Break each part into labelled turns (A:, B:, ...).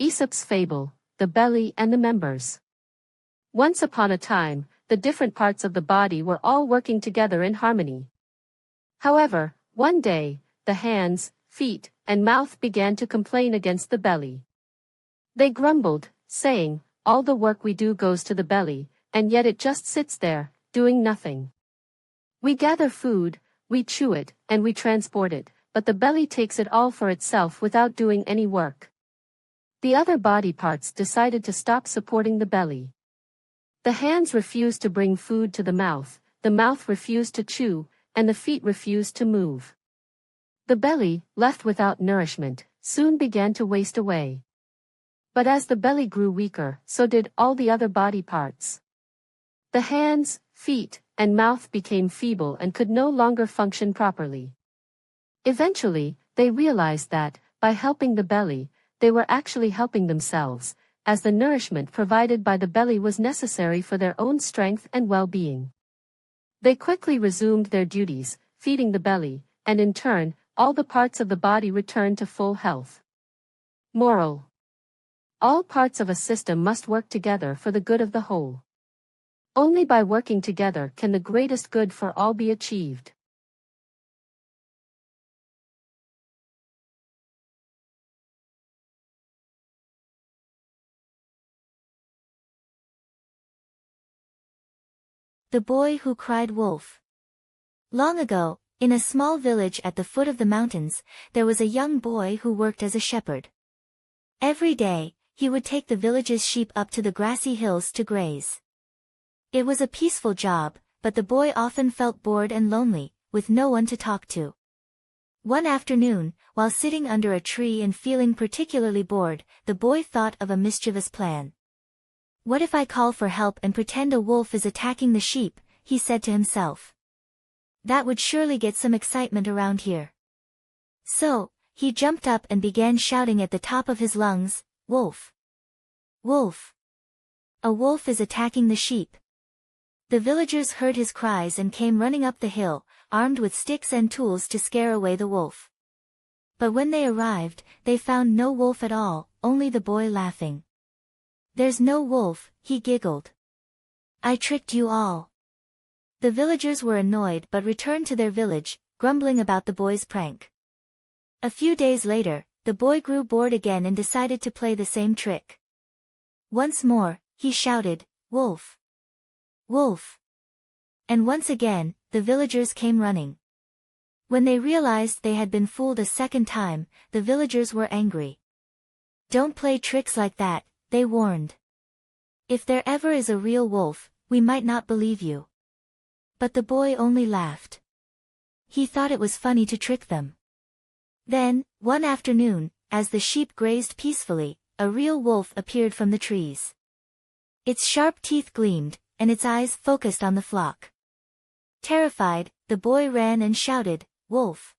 A: Aesop's Fable, the Belly and the Members. Once upon a time, the different parts of the body were all working together in harmony. However, one day, the hands, feet, and mouth began to complain against the belly. They grumbled, saying, "All the work we do goes to the belly, and yet it just sits there, doing nothing. We gather food, we chew it, and we transport it, but the belly takes it all for itself without doing any work." The other body parts decided to stop supporting the belly. The hands refused to bring food to the mouth refused to chew, and the feet refused to move. The belly, left without nourishment, soon began to waste away. But as the belly grew weaker, so did all the other body parts. The hands, feet, and mouth became feeble and could no longer function properly. Eventually, they realized that, by helping the belly, they were actually helping themselves, as the nourishment provided by the belly was necessary for their own strength and well-being. They quickly resumed their duties, feeding the belly, and in turn, all the parts of the body returned to full health. Moral: all parts of a system must work together for the good of the whole. Only by working together can the greatest good for all be achieved.
B: The Boy Who Cried Wolf. Long ago, in a small village at the foot of the mountains, there was a young boy who worked as a shepherd. Every day, he would take the village's sheep up to the grassy hills to graze. It was a peaceful job, but the boy often felt bored and lonely, with no one to talk to. One afternoon, while sitting under a tree and feeling particularly bored, the boy thought of a mischievous plan. "What if I call for help and pretend a wolf is attacking the sheep?" he said to himself. "That would surely get some excitement around here." So, he jumped up and began shouting at the top of his lungs, "Wolf! Wolf! A wolf is attacking the sheep!" The villagers heard his cries and came running up the hill, armed with sticks and tools to scare away the wolf. But when they arrived, they found no wolf at all, only the boy laughing. "There's no wolf," he giggled. "I tricked you all." The villagers were annoyed but returned to their village, grumbling about the boy's prank. A few days later, the boy grew bored again and decided to play the same trick. Once more, he shouted, "Wolf! Wolf!" And once again, the villagers came running. When they realized they had been fooled a second time, the villagers were angry. "Don't play tricks like that," they warned. "If there ever is a real wolf, we might not believe you." But the boy only laughed. He thought it was funny to trick them. Then, one afternoon, as the sheep grazed peacefully, a real wolf appeared from the trees. Its sharp teeth gleamed, and its eyes focused on the flock. Terrified, the boy ran and shouted, "Wolf!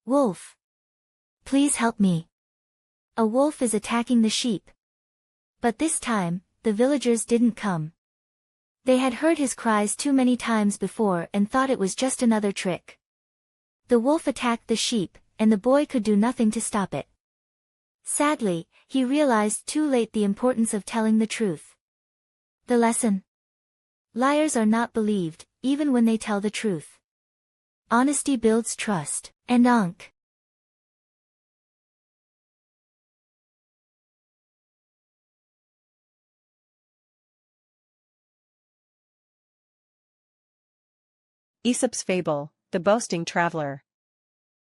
B: Wolf! Please help me! A wolf is attacking the sheep." But this time, the villagers didn't come. They had heard his cries too many times before and thought it was just another trick. The wolf attacked the sheep, and the boy could do nothing to stop it. Sadly, he realized too late the importance of telling the truth. The lesson: liars are not believed, even when they tell the truth. Honesty builds trust, and Ankh.
C: Aesop's Fable, the Boasting Traveler.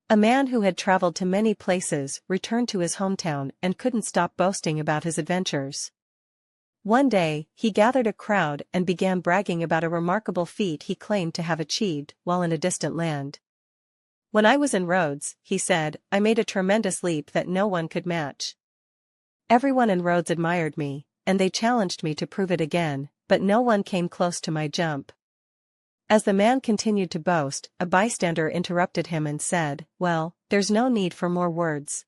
C: A man who had traveled to many places returned to his hometown and couldn't stop boasting about his adventures. One day, he gathered a crowd and began bragging about a remarkable feat he claimed to have achieved while in a distant land. "When I was in Rhodes," he said, "I made a tremendous leap that no one could match. Everyone in Rhodes admired me, and they challenged me to prove it again, but no one came close to my jump." As the man continued to boast, a bystander interrupted him and said, "Well, there's no need for more words.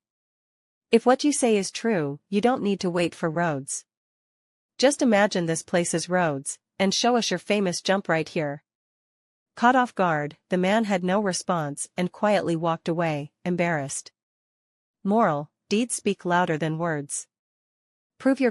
C: If what you say is true, you don't need to wait for Rhodes. Just imagine this place is Rhodes, and show us your famous jump right here." Caught off guard, the man had no response and quietly walked away, embarrassed. Moral: deeds speak louder than words. Prove your